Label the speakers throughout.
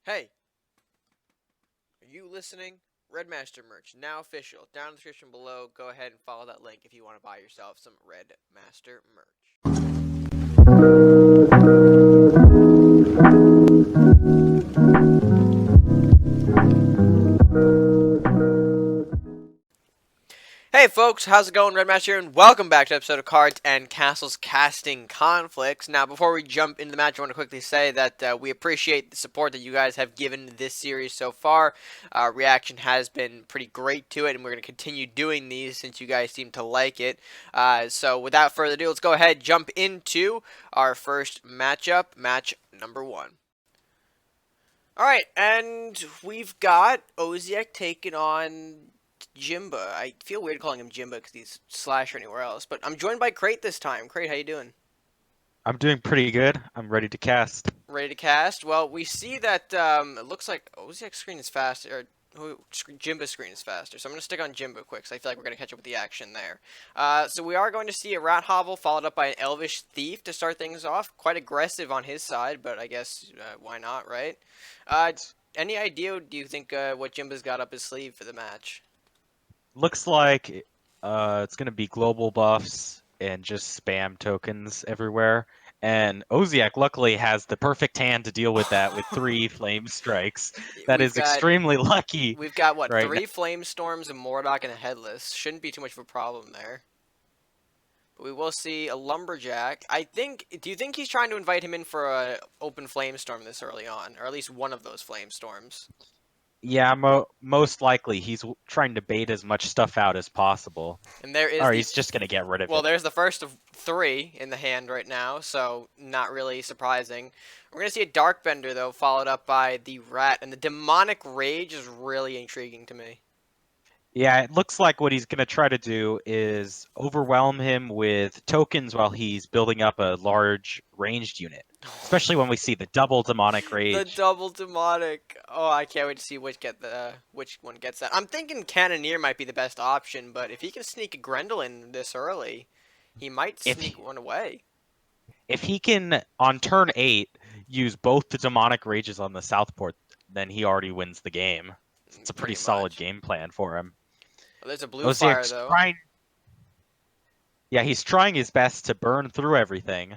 Speaker 1: Hey, are you listening? RedMaster merch, now official. Down in the description below, go ahead and follow that link if you want to buy yourself some RedMaster merch. Hey folks, how's it going? RedMaster here, and welcome back to an episode of Cards and Castles Casting Conflicts. Now, before we jump into the match, I want to quickly say that we appreciate the support that you guys have given this series so far. Reaction has been pretty great to it, and we're going to continue doing these since you guys seem to like it. So without further ado, let's go ahead and jump into our first matchup, match number 1. Alright, and we've got Oziek taking on Jimba. I feel weird calling him Jimba because he's Slasher anywhere else. But I'm joined by Crate this time. Crate, how you doing?
Speaker 2: I'm doing pretty good. I'm ready to cast.
Speaker 1: Ready to cast? Well, we see that it looks like Oziek's screen is faster, or Jimba's screen is faster. So I'm going to stick on Jimba quick because I feel like we're going to catch up with the action there. So we are going to see a Rat Hovel followed up by an Elvish Thief to start things off. Quite aggressive on his side, but I guess why not, right? Any idea, do you think, what Jimba's got up his sleeve for the match?
Speaker 2: Looks like it's gonna be global buffs and just spam tokens everywhere. And Oziek luckily has the perfect hand to deal with that with 3 flame strikes. That
Speaker 1: We've
Speaker 2: is
Speaker 1: got
Speaker 2: extremely lucky
Speaker 1: We've got, what,
Speaker 2: right now.
Speaker 1: 3 Flame Storms, a Mordok, and a Headless. Shouldn't be too much of a problem there. But we will see a Lumberjack. Do you think he's trying to invite him in for a open Flame Storm this early on? Or at least one of those Flame Storms?
Speaker 2: Yeah, most likely he's trying to bait as much stuff out as possible.
Speaker 1: And there is
Speaker 2: Or
Speaker 1: the...
Speaker 2: he's just gonna get rid of
Speaker 1: Well,
Speaker 2: it.
Speaker 1: there's the first of 3 in the hand right now, so not really surprising. We're going to see a Darkbender, though, followed up by the Rat. And the Demonic Rage is really intriguing to me.
Speaker 2: Yeah, it looks like what he's going to try to do is overwhelm him with tokens while he's building up a large ranged unit. Especially when we see the double demonic
Speaker 1: The
Speaker 2: rage.
Speaker 1: double demonic. Oh, I can't wait to see which one gets that. I'm thinking Cannoneer might be the best option, but if he can sneak a Grendel in this early, he might
Speaker 2: If
Speaker 1: sneak one away.
Speaker 2: if he can on turn 8 use both the demonic rages on the Southport, then he already wins the game. It's a pretty
Speaker 1: Pretty
Speaker 2: solid
Speaker 1: much.
Speaker 2: game plan for him.
Speaker 1: Well, there's a blue fire
Speaker 2: Oziek's
Speaker 1: though.
Speaker 2: trying Yeah, he's trying his best to burn through everything.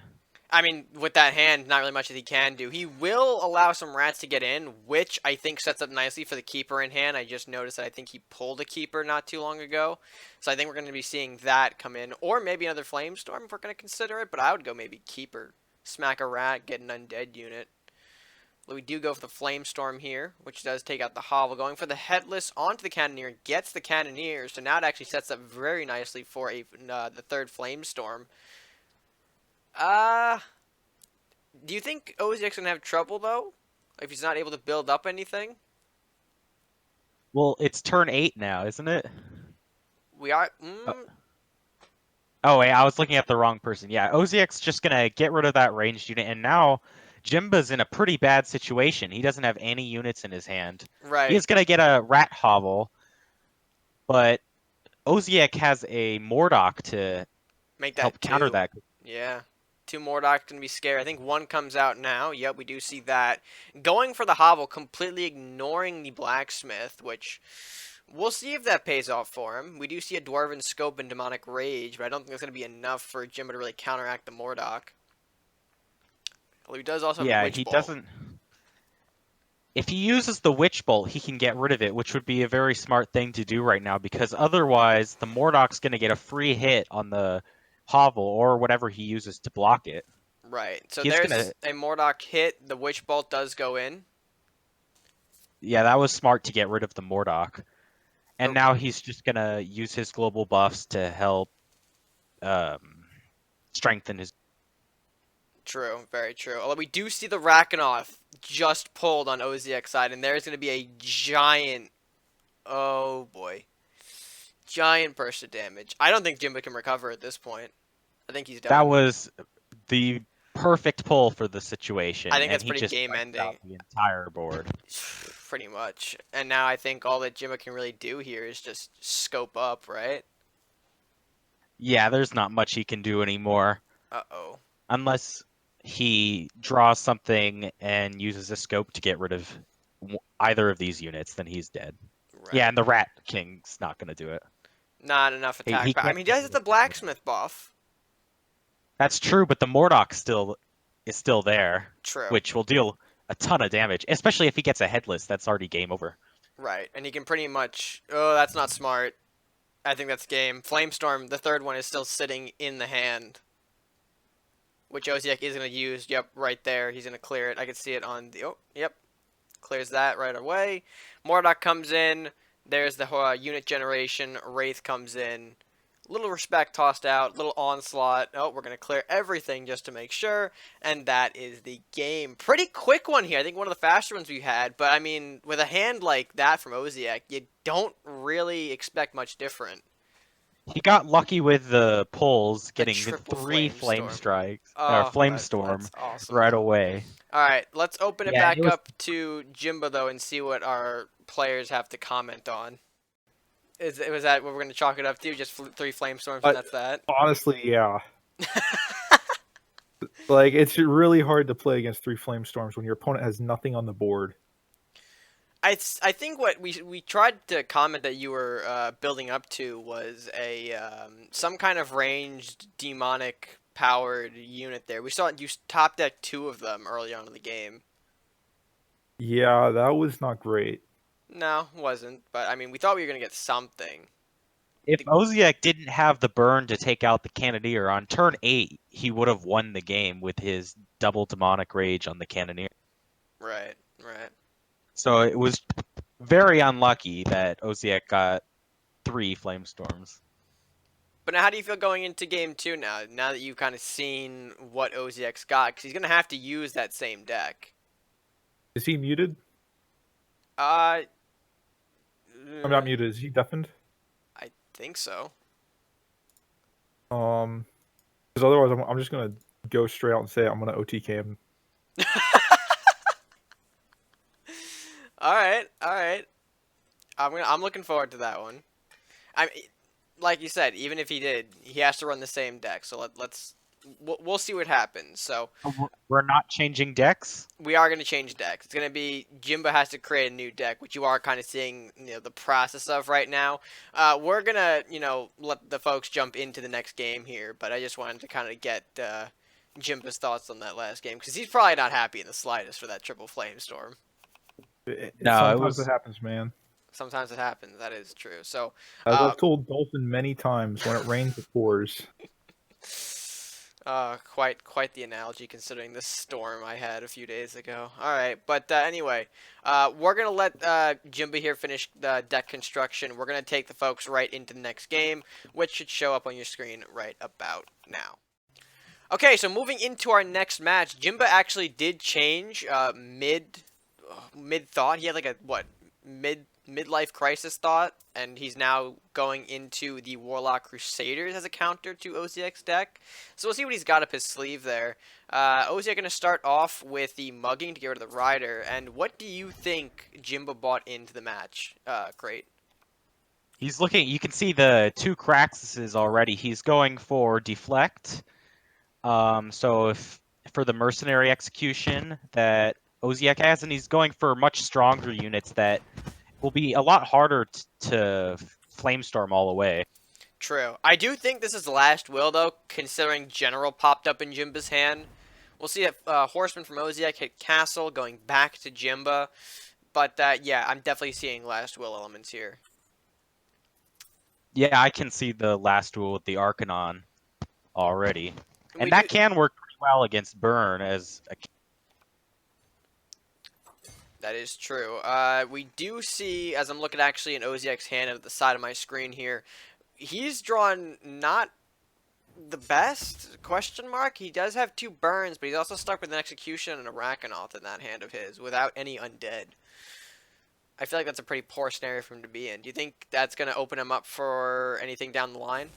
Speaker 1: I mean, with that hand, not really much that he can do. He will allow some rats to get in, which I think sets up nicely for the keeper in hand. I just noticed that I think he pulled a keeper not too long ago. So I think we're going to be seeing that come in. Or maybe another Flamestorm if we're going to consider it. But I would go maybe keeper. Smack a rat, get an undead unit. But we do go for the Flamestorm here, which does take out the Hovel. Going for the Headless onto the Cannoneer, gets the Cannoneer. So now it actually sets up very nicely for the third Flamestorm. Do you think Oziek's gonna have trouble though, if he's not able to build up anything?
Speaker 2: Well, it's turn 8 now, isn't it?
Speaker 1: We are.
Speaker 2: Oh wait, I was looking at the wrong person. Yeah, Oziek's just gonna get rid of that ranged unit, and now Jimba's in a pretty bad situation. He doesn't have any units in his hand. He
Speaker 1: Right.
Speaker 2: is gonna get a rat hovel, but Oziek has a Mordok to
Speaker 1: Make
Speaker 2: help
Speaker 1: that
Speaker 2: counter
Speaker 1: 2.
Speaker 2: that.
Speaker 1: Yeah. 2 Mordok gonna be scary. I think 1 comes out now. Yep, we do see that. Going for the Hovel, completely ignoring the Blacksmith, which we'll see if that pays off for him. We do see a Dwarven Scope and Demonic Rage, but I don't think that's gonna be enough for Jimba to really counteract the Mordok. Well, he does also have
Speaker 2: Yeah,
Speaker 1: Witch
Speaker 2: he
Speaker 1: Bolt.
Speaker 2: doesn't. If he uses the Witch Bolt, he can get rid of it, which would be a very smart thing to do right now, because otherwise the Mordok's gonna get a free hit on the hovel or whatever he uses to block it.
Speaker 1: Right. So
Speaker 2: He's gonna
Speaker 1: there's a Mordok hit. The Witch Bolt does go in.
Speaker 2: Yeah, that was smart to get rid of the Mordok. And
Speaker 1: Oh,
Speaker 2: now he's just gonna use his global buffs to help um, strengthen his.
Speaker 1: true. Very true. Although we do see the Rakanoth just pulled on Oziek's side, and there's going to be a giant. Oh boy. Giant burst of damage. I don't think Jimba can recover at this point. I think he's
Speaker 2: That
Speaker 1: done.
Speaker 2: was the perfect pull for the situation,
Speaker 1: I think
Speaker 2: and
Speaker 1: that's
Speaker 2: he
Speaker 1: pretty
Speaker 2: just
Speaker 1: game
Speaker 2: wiped
Speaker 1: ending.
Speaker 2: out the entire board.
Speaker 1: Pretty much. And now I think all that Jimba can really do here is just scope up, right?
Speaker 2: Yeah, there's not much he can do anymore
Speaker 1: Uh-oh.
Speaker 2: unless he draws something and uses a scope to get rid of. either of these units, then he's dead. Yeah,
Speaker 1: Right.
Speaker 2: and the Rat King's not going to do it.
Speaker 1: Not enough attack
Speaker 2: He
Speaker 1: power. I
Speaker 2: can't.
Speaker 1: mean, he does have the blacksmith buff.
Speaker 2: That's true, but the Mordok still is still there,
Speaker 1: True.
Speaker 2: which will deal a ton of damage, especially if he gets a headless. That's already game over.
Speaker 1: Right. And he can pretty much. Oh, that's not smart. I think that's game. Flamestorm, the third one, is still sitting in the hand, which Oziek is going to use. Yep, right there. He's going to clear it. I can see it on the. Oh, yep. Clears that right away. Mordok comes in. There's the unit generation. Wraith comes in. Little respect tossed out. Little onslaught. Oh, we're going to clear everything just to make sure. And that is the game. Pretty quick one here. I think one of the faster ones we had. But, I mean, with a hand like that from Oziek, you don't really expect much different.
Speaker 2: He got lucky with the pulls,
Speaker 1: The
Speaker 2: getting
Speaker 1: triple
Speaker 2: three
Speaker 1: flame
Speaker 2: flame
Speaker 1: storm.
Speaker 2: strikes or
Speaker 1: Oh,
Speaker 2: flame
Speaker 1: that's
Speaker 2: storm
Speaker 1: awesome.
Speaker 2: right away.
Speaker 1: All right, let's open it
Speaker 2: Yeah,
Speaker 1: back
Speaker 2: it was.
Speaker 1: up to Jimba though and see what our players have to comment on. Was that what we're gonna chalk it up to? Just three flame storms and that's that.
Speaker 3: Honestly, yeah. Like, it's really hard to play against 3 flame storms when your opponent has nothing on the board.
Speaker 1: I think what we tried to comment that you were building up to was a some kind of ranged demonic powered unit there. We saw you top deck 2 of them early on in the game.
Speaker 3: Yeah, that was not great.
Speaker 1: No, wasn't. But I mean, we thought we were gonna get something.
Speaker 2: If Oziek didn't have the burn to take out the Cannoneer on turn 8, he would have won the game with his double demonic rage on the Cannoneer.
Speaker 1: Right, right.
Speaker 2: So it was very unlucky that Oziek got 3 flame storms.
Speaker 1: But now, how do you feel going into game 2 now? Now that you've kind of seen what Oziek's got, because he's gonna have to use that same deck.
Speaker 3: Is he muted?
Speaker 1: Uh,
Speaker 3: I'm not muted. Is he deafened?
Speaker 1: I think so.
Speaker 3: Because otherwise I'm just gonna go straight out and say I'm gonna OTK him.
Speaker 1: All right, all right. I'm looking forward to that one. I mean, like you said, even if he did, he has to run the same deck. So we'll see what happens. So
Speaker 2: We're not changing decks?
Speaker 1: we are going to change decks. It's going to be Jimba has to create a new deck, which you are kind of seeing, the process of right now. We're going to, let the folks jump into the next game here, but I just wanted to kind of get Jimba's thoughts on that last game, because he's probably not happy in the slightest for that triple flame storm.
Speaker 3: Sometimes it happens, man.
Speaker 1: Sometimes it happens. That is true. So
Speaker 3: As I've told Dolphin many times, when it rains, it pours.
Speaker 1: quite the analogy considering the storm I had a few days ago. All right, but anyway, we're gonna let Jimba here finish the deck construction. We're gonna take the folks right into the next game, which should show up on your screen right about now. Okay, so moving into our next match, Jimba actually did change mid thought. He had like a midlife crisis thought, and he's now going into the Warlock Crusaders as a counter to Oziek's deck. So we'll see what he's got up his sleeve there. Oziek going to start off with the Mugging to get rid of the Rider. And what do you think Jimba bought into the match? Great.
Speaker 2: He's looking. You can see the 2 Craxuses already. He's going for Deflect. So if for the Mercenary Execution that Oziek has, and he's going for much stronger units that will be a lot harder to Flamestorm all the way.
Speaker 1: True. I do think this is the last will, though, considering General popped up in Jimba's hand. We'll see if Horseman from Oziek hit Castle, going back to Jimba. But, yeah, I'm definitely seeing last will elements here.
Speaker 2: Yeah, I can see the last duel with the Arcanon already. And
Speaker 1: We
Speaker 2: that can work pretty well against Burn as a...
Speaker 1: That is true. We do see, as I'm looking actually in Oziek's hand at the side of my screen here, he's drawn not the best, question mark. He does have 2 burns, but he's also stuck with an Execution and a Rakanoth in that hand of his without any undead. I feel like that's a pretty poor scenario for him to be in. Do you think that's going to open him up for anything down the line?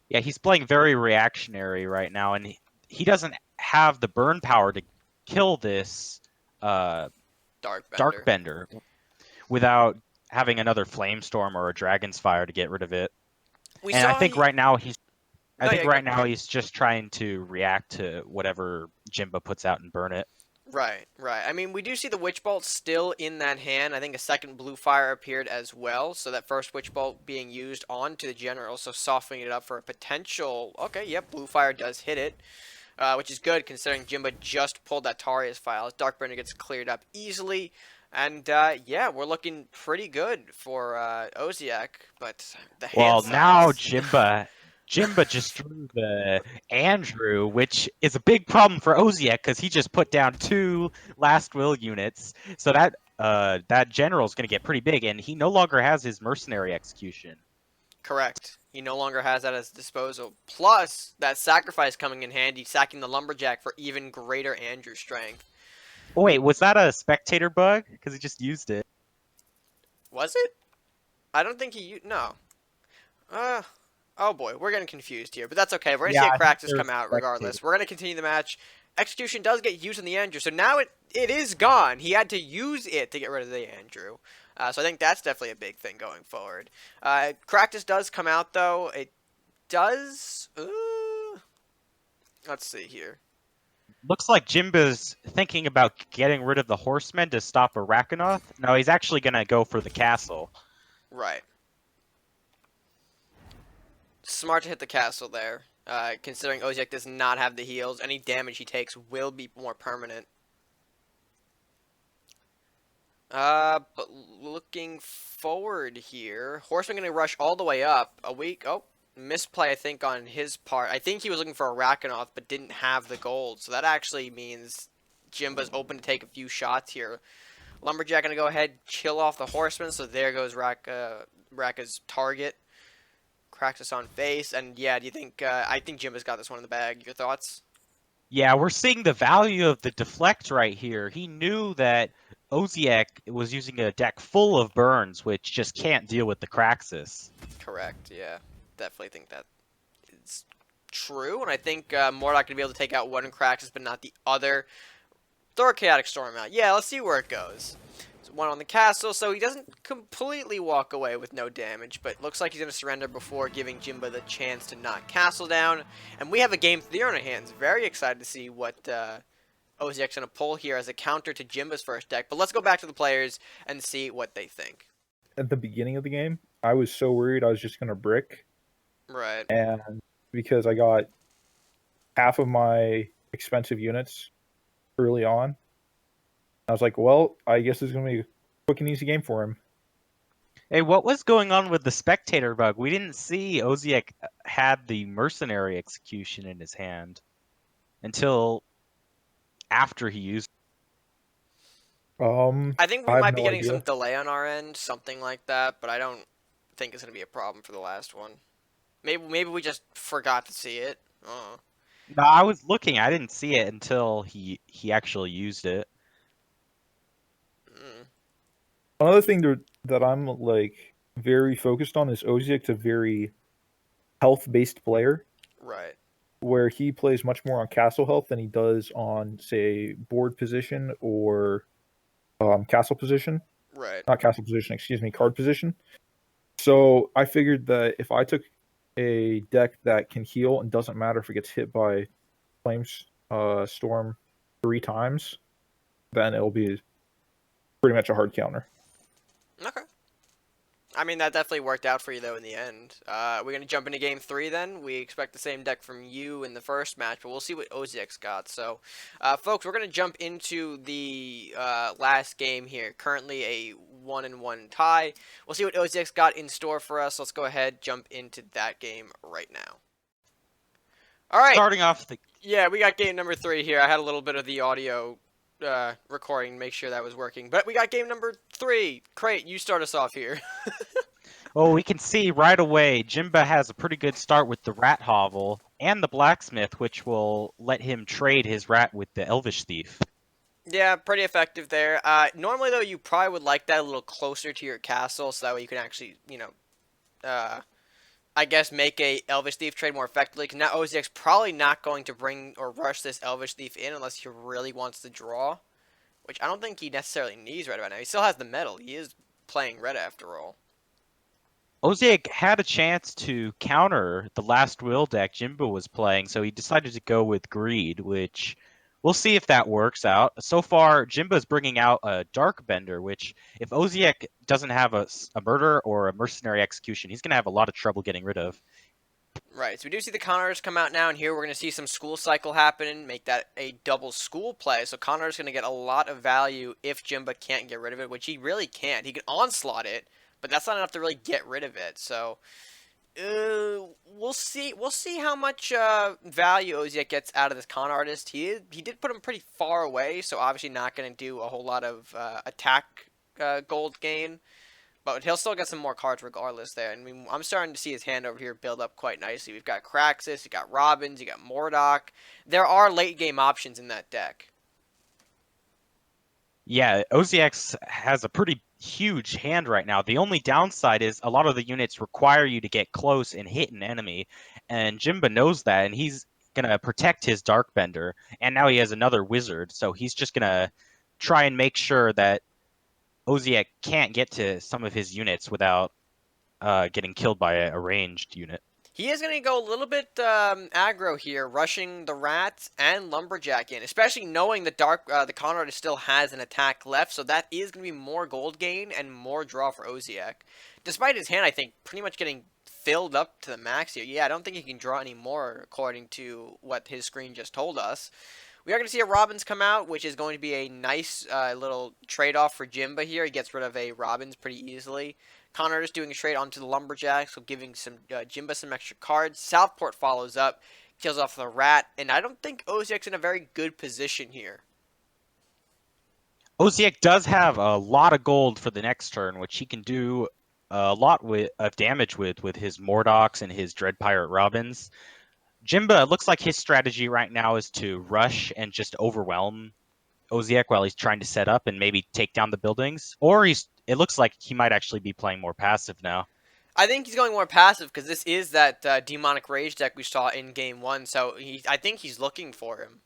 Speaker 2: Yeah, he's playing very reactionary right now, and he doesn't have the burn power to kill this Darkbender without having another Flamestorm or a Dragon's Fire to get rid of it. I think right now he's just trying to react to whatever Jimba puts out and burn it.
Speaker 1: Right, right. I mean, we do see the Witch Bolt still in that hand. I think a second Blue Fire appeared as well, so that first Witch Bolt being used onto the General, so softening it up for a potential... Okay, yep, Blue Fire does hit it, which is good considering Jimba just pulled that Taria's file. Darkburner gets cleared up easily, and yeah, we're looking pretty good for Oziek, but the hand
Speaker 2: Well, now
Speaker 1: size...
Speaker 2: Jimba just drew the Andrew, which is a big problem for Oziek because he just put down 2 last will units. So that general's going to get pretty big, and he no longer has his mercenary execution.
Speaker 1: Correct. He no longer has that at his disposal. Plus, that sacrifice coming in handy, sacking the Lumberjack for even greater Andrew strength.
Speaker 2: Oh, wait, was that a spectator bug? Because he just used it.
Speaker 1: Was it? I don't think he... No. Oh boy, we're getting confused here, but that's okay. We're going to see a Cractus come out regardless. We're going to continue the match. Execution does get used on the Andrew, so now it is gone. He had to use it to get rid of the Andrew. So I think that's definitely a big thing going forward. Cractus does come out, though. It does... let's see here.
Speaker 2: Looks like Jimba's thinking about getting rid of the horsemen to stop Arachnoth. No, he's actually going to go for the castle.
Speaker 1: Right. Smart to hit the castle there, considering Oziek does not have the heals. Any damage he takes will be more permanent. But looking forward here, Horseman going to rush all the way up. Oh, misplay I think on his part. I think he was looking for a Arachnoth, but didn't have the gold. So that actually means Jimba's open to take a few shots here. Lumberjack going to go ahead, chill off the Horseman. So there goes Raka's target. Cracks on face, and yeah, do you think, I think Jimba's got this one in the bag. Your thoughts?
Speaker 2: Yeah, we're seeing the value of the deflect right here. He knew that Oziek was using a deck full of burns, which just can't deal with the Craxus.
Speaker 1: Correct, yeah. Definitely think that is true, and I think Mordok going to be able to take out one Craxus, but not the other. Throw a Chaotic Storm out. Yeah, let's see where it goes. One on the castle, so he doesn't completely walk away with no damage, but looks like he's going to surrender before giving Jimba the chance to knock castle down. And we have a game 3 on our hands. Very excited to see what Oziek's going to pull here as a counter to Jimba's first deck. But let's go back to the players and see what they think.
Speaker 3: At the beginning of the game, I was so worried I was just going to brick.
Speaker 1: Right.
Speaker 3: And because I got half of my expensive units early on, I was like, well, I guess it's going to be a quick and easy game for him.
Speaker 2: Hey, what was going on with the spectator bug? We didn't see Oziek had the mercenary execution in his hand until after he used
Speaker 1: I think we
Speaker 3: I have
Speaker 1: might be
Speaker 3: no
Speaker 1: getting
Speaker 3: idea.
Speaker 1: some delay on our end, something like that, but I don't think it's going to be a problem for the last one. Maybe we just forgot to see it.
Speaker 2: No, I was looking. I didn't see it until he actually used it.
Speaker 3: Another thing that I'm like very focused on is Oziek's a very health-based player,
Speaker 1: Right.
Speaker 3: where he plays much more on castle health than he does on, say, board position or castle position.
Speaker 1: Right.
Speaker 3: Not castle position, excuse me, card position. So I figured that if I took a deck that can heal and doesn't matter if it gets hit by Flames Storm 3 times, then it'll be pretty much a hard counter.
Speaker 1: Okay. I mean, that definitely worked out for you, though, in the end. We're going to jump into Game 3, then. We expect the same deck from you in the first match, but we'll see what Oziek's got. So, folks, we're going to jump into the last game here. Currently a 1-1 tie. We'll see what Oziek's got in store for us. Let's go ahead, jump into that game right now. All right.
Speaker 2: Starting off the...
Speaker 1: Yeah, we got game number 3 here. I had a little bit of the audio recording to make sure that was working. But we got game number 3. Crate, you start us off here.
Speaker 2: Oh, we can see right away Jimba has a pretty good start with the Rat Hovel and the Blacksmith, which will let him trade his rat with the Elvish Thief.
Speaker 1: Yeah, pretty effective there. Normally, though, you probably would like that a little closer to your castle, so that way you can actually, you know, I guess make a Elvish Thief trade more effectively. Because now Oziek's probably not going to bring or rush this Elvish Thief in unless he really wants to draw, which I don't think he necessarily needs right about now. He still has the metal. He is playing red after all.
Speaker 2: Oziek had a chance to counter the Last Will deck Jimba was playing, so he decided to go with Greed, which We'll see if that works out. So far, Jimba's bringing out a Dark Bender, which if Oziek doesn't have a murder or a mercenary execution, he's going to have a lot of trouble getting rid of.
Speaker 1: Right, so we do see the Connors come out now, and here we're going to see some school cycle happen, make that a double school play. So Connor's going to get a lot of value if Jimba can't get rid of it, which he really can't. He can onslaught it, but that's not enough to really get rid of it. So we'll see. We'll see how much value Oziek gets out of this con artist. He did put him pretty far away, so obviously not going to do a whole lot of attack gold gain. But he'll still get some more cards regardless there. I mean, I'm starting to see his hand over here build up quite nicely. We've got Kraxus, you got Robbins, you got Mordok. There are late game options in that deck.
Speaker 2: Yeah, OZX has a pretty huge hand right now. The only downside is a lot of the units require you to get close and hit an enemy, and Jimba knows that, and he's gonna protect his Darkbender, and now he has another wizard, so he's just gonna try and make sure that Oziek can't get to some of his units without getting killed by a ranged unit.
Speaker 1: He is going to go a little bit aggro here, rushing the Rats and Lumberjack in, especially knowing that the Con Artist still has an attack left, so that is going to be more gold gain and more draw for Oziek. Despite his hand, I think, pretty much getting filled up to the max here. Yeah, I don't think he can draw any more, according to what his screen just told us. We are going to see a Robbins come out, which is going to be a nice little trade-off for Jimba here. He gets rid of a Robbins pretty easily. Connor is doing a trade onto the Lumberjack, so giving some Jimba some extra cards. Southport follows up, kills off the Rat, and I don't think Oziek's in a very good position here.
Speaker 2: Oziek does have a lot of gold for the next turn, which he can do a lot of damage with his Mordocs and his Dread Pirate Robins. Jimba, it looks like his strategy right now is to rush and just overwhelm Oziek while he's trying to set up and maybe take down the buildings. Or it looks like he might actually be playing more passive now.
Speaker 1: I think he's going more passive because this is that Demonic Rage deck we saw in Game 1, so I think he's looking for him.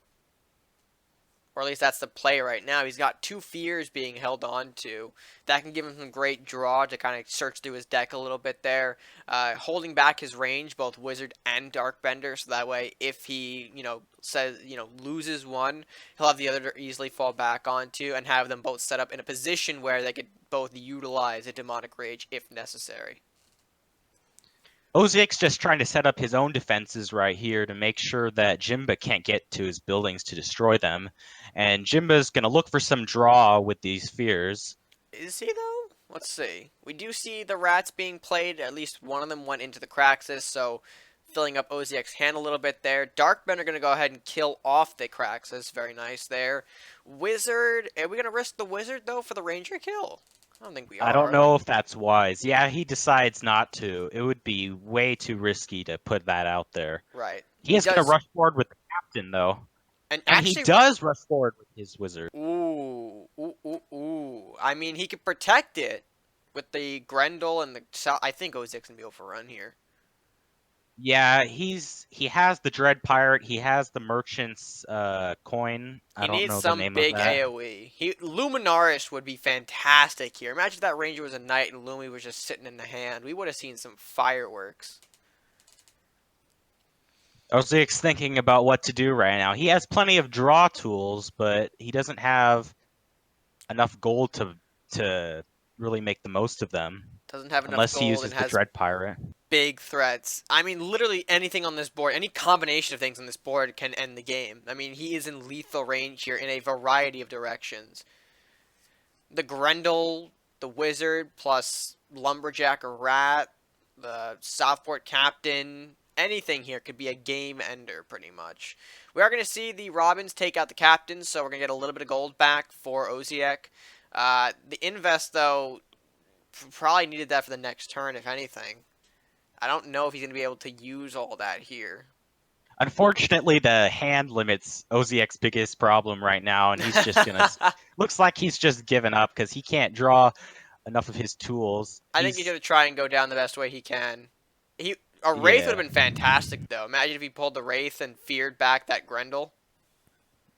Speaker 1: Or at least that's the play right now. He's got 2 Fears being held on to. That can give him some great draw to kind of search through his deck a little bit there. Holding back his range, both Wizard and Darkbender, so that way if he, loses one, he'll have the other to easily fall back onto and have them both set up in a position where they could both utilize a Demonic Rage if necessary.
Speaker 2: Oziek's just trying to set up his own defenses right here to make sure that Jimba can't get to his buildings to destroy them. And Jimba's going to look for some draw with these Fears.
Speaker 1: Is he, though? Let's see. We do see the Rats being played. At least one of them went into the Kraxus, so filling up Oziek's hand a little bit there. Darkbender going to go ahead and kill off the Kraxus. Very nice there. Wizard. Are we going to risk the Wizard, though, for the Ranger kill? I don't think we are.
Speaker 2: I don't know if that's wise. Yeah, he decides not to. It would be way too risky to put that out there.
Speaker 1: Right.
Speaker 2: He is going to rush forward with the Captain, though. And actually, he does rush forward with his Wizard.
Speaker 1: Ooh. I mean, he could protect it with the Grendel and the... I think Oziek's going to be overrun here.
Speaker 2: Yeah, he has the Dread Pirate. He has the Merchant's coin. I don't know the name of that. He needs some
Speaker 1: big AoE. Luminaris would be fantastic here. Imagine if that Ranger was a knight and Lumi was just sitting in the hand. We would have seen some fireworks.
Speaker 2: Oziek's thinking about what to do right now. He has plenty of draw tools, but he doesn't have enough gold to really make the most of them.
Speaker 1: Doesn't have enough
Speaker 2: unless
Speaker 1: gold
Speaker 2: he uses the Dread Pirate.
Speaker 1: Big threats. I mean, literally anything on this board, any combination of things on this board can end the game. I mean, he is in lethal range here in a variety of directions. The Grendel, the Wizard, plus Lumberjack or Rat, the Southport Captain, anything here could be a game ender, pretty much. We are going to see the Robins take out the Captain, so we're going to get a little bit of gold back for Oziek. The Invest, though, probably needed that for the next turn, if anything. I don't know if he's going to be able to use all that here.
Speaker 2: Unfortunately, the hand limits Oziek's biggest problem right now, and he's just going to... looks like he's just given up because he can't draw enough of his tools.
Speaker 1: I think he's going to try and go down the best way he can. A Wraith would have been fantastic, though. Imagine if he pulled the Wraith and feared back that Grendel.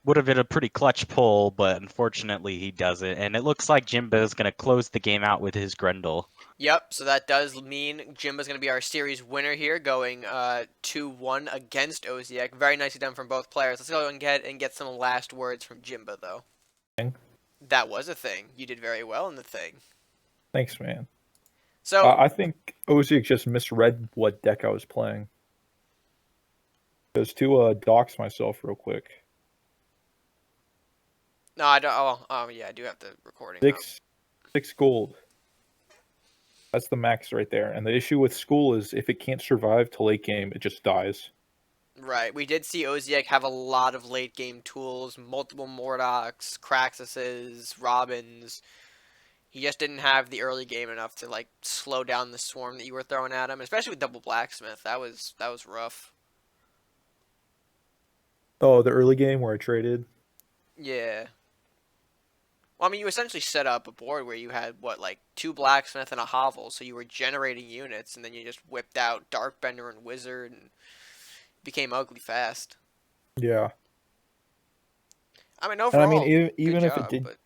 Speaker 2: would have been a pretty clutch pull, but unfortunately he doesn't. And it looks like Jimba is going to close the game out with his Grendel.
Speaker 1: Yep, so that does mean Jimba's going to be our series winner here, going 2-1 against Oziek. Very nicely done from both players. Let's go and get some last words from Jimba, though.
Speaker 3: Thing.
Speaker 1: That was a thing. You did very well in the thing.
Speaker 3: Thanks, man.
Speaker 1: So
Speaker 3: I think Oziek just misread what deck I was playing. Just to dox myself real quick.
Speaker 1: no, I don't. Oh, yeah, I do have the recording.
Speaker 3: Six gold. That's the max right there. And the issue with school is if it can't survive to late game, it just dies.
Speaker 1: Right, we did see Oziek have a lot of late game tools, multiple Morlocks, Craxuses, Robins. He just didn't have the early game enough to like slow down the swarm that you were throwing at him, especially with double blacksmith. That was rough.
Speaker 3: Oh, the early game where I traded.
Speaker 1: Yeah. Well, I mean, you essentially set up a board where you had what, like 2 blacksmith and a hovel, so you were generating units, and then you just whipped out Darkbender and Wizard, and became ugly fast.
Speaker 3: Yeah.
Speaker 1: I mean,
Speaker 3: And
Speaker 1: overall,
Speaker 3: I mean, even
Speaker 1: good
Speaker 3: if
Speaker 1: job,
Speaker 3: it did,
Speaker 1: but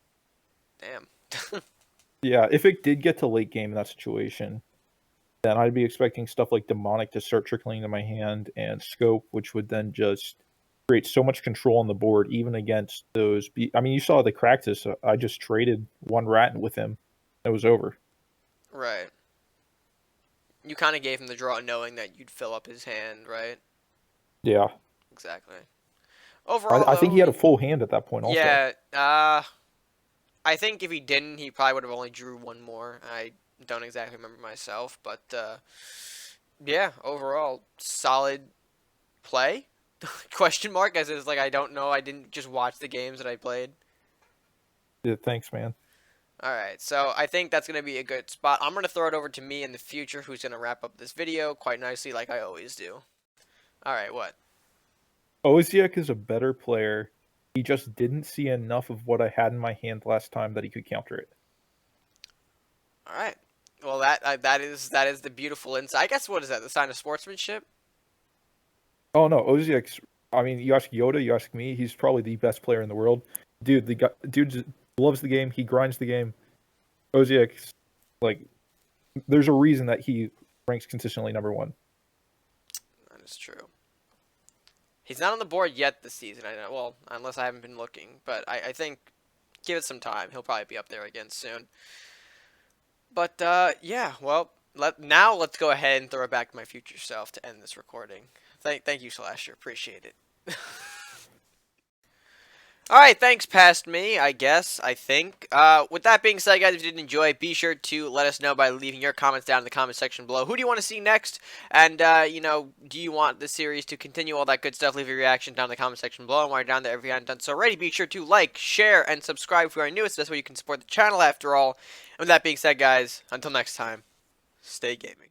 Speaker 1: damn.
Speaker 3: yeah, if it did get to late game in that situation, then I'd be expecting stuff like demonic to start trickling into my hand and scope, which would then just create so much control on the board, even against those. I mean, you saw the Cractus. I just traded one rat with him. It was over.
Speaker 1: Right. You kind of gave him the draw knowing that you'd fill up his hand, right?
Speaker 3: Yeah.
Speaker 1: Exactly. Overall,
Speaker 3: I think he
Speaker 1: though,
Speaker 3: had a full hand at that point also.
Speaker 1: yeah, I think if he didn't, he probably would have only drew one more. I don't exactly remember myself, but yeah, overall, solid play? Question mark, as is like I don't know. I didn't just watch the games that I played.
Speaker 3: Yeah, thanks, man.
Speaker 1: All right, so I think that's going to be a good spot. I'm going to throw it over to me in the future, who's going to wrap up this video quite nicely like I always do. All right, what?
Speaker 3: Oziek is a better player. He just didn't see enough of what I had in my hand last time that he could counter it.
Speaker 1: All right. Well, that is the beautiful insight. I guess what is that? The sign of sportsmanship?
Speaker 3: Oh no, Oziek's. I mean, you ask Yoda, you ask me. He's probably the best player in the world. Dude loves the game. He grinds the game. Oziek's like, there's a reason that he ranks consistently #1.
Speaker 1: That is true. He's not on the board yet this season. I know. Well, unless I haven't been looking, but I think give it some time. He'll probably be up there again soon. But yeah. Well, now let's go ahead and throw it back to my future self to end this recording. Thank you, Slasher. Appreciate it. Alright, thanks past me, I guess, I think. With that being said, guys, if you did enjoy, be sure to let us know by leaving your comments down in the comment section below. Who do you want to see next? And, you know, do you want the series to continue? All that good stuff. Leave your reaction down in the comment section below. And while you're down there, if you haven't done so already, be sure to like, share, and subscribe if you are newest. That's way you can support the channel after all. And with that being said, guys, until next time, stay gaming.